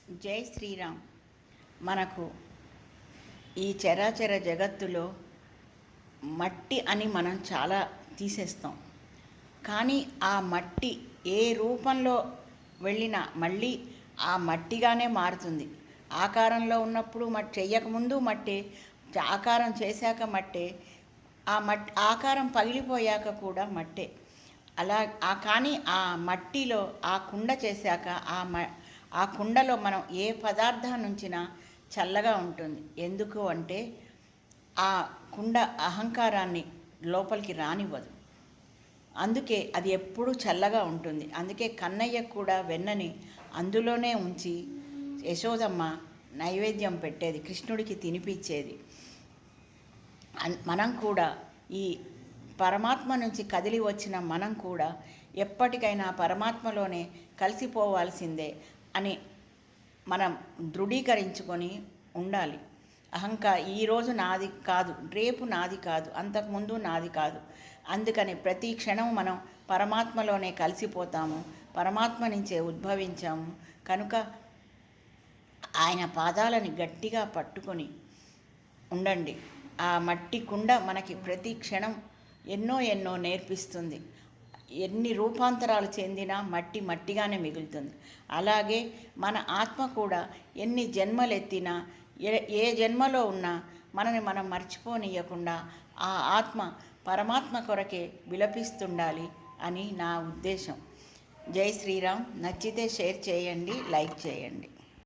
జై శ్రీరామ్. మనకు ఈ చరాచర జగత్తులో మట్టి అని మనం చాలా తీసేస్తాం. కానీ ఆ మట్టి ఏ రూపంలో వెళ్ళినా మళ్ళీ ఆ మట్టిగానే మారుతుంది. ఆకారంలో ఉన్నప్పుడు మట్టి చెయ్యకముందు మట్టే, ఆకారం చేశాక మట్టే, ఆ మట్టి ఆకారం పగిలిపోయాక కూడా మట్టే. అలా కానీ ఆ మట్టిలో ఆ కుండ చేశాక ఆ కుండలో మనం ఏ పదార్థాన్ని ఉంచినా చల్లగా ఉంటుంది. ఎందుకు అంటే ఆ కుండ అహంకారాన్ని లోపలికి రానివ్వదు. అందుకే అది ఎప్పుడూ చల్లగా ఉంటుంది. అందుకే కన్నయ్య కూడా వెన్నని అందులోనే ఉంచి యశోదమ్మ నైవేద్యం పెట్టేది, కృష్ణుడికి తినిపించేది. మనం కూడా ఈ పరమాత్మ నుంచి కదిలి వచ్చిన మనం కూడా ఎప్పటికైనా పరమాత్మలోనే కలిసిపోవాల్సిందే అని మనం దృఢీకరించుకొని ఉండాలి. ఈరోజు నాది కాదు, రేపు నాది కాదు, అంతకుముందు నాది కాదు. అందుకని ప్రతి క్షణం మనం పరమాత్మలోనే కలిసిపోతాము, పరమాత్మ నుంచే ఉద్భవించాము కనుక ఆయన పాదాలని గట్టిగా పట్టుకొని ఉండండి. ఆ మట్టి కుండ మనకి ప్రతి క్షణం ఎన్నో నేర్పిస్తుంది. ఎన్ని రూపాంతరాలు చెందినా మట్టి మట్టిగానే మిగులుతుంది. అలాగే మన ఆత్మ కూడా ఎన్ని జన్మలెత్తినా, ఏ జన్మలో ఉన్నా మనని మనం మర్చిపోనీయకుండా ఆ ఆత్మ పరమాత్మ కొరకే విలపిస్తుండాలి అని నా ఉద్దేశం. జై శ్రీరామ్. నచ్చితే షేర్ చేయండి, లైక్ చేయండి.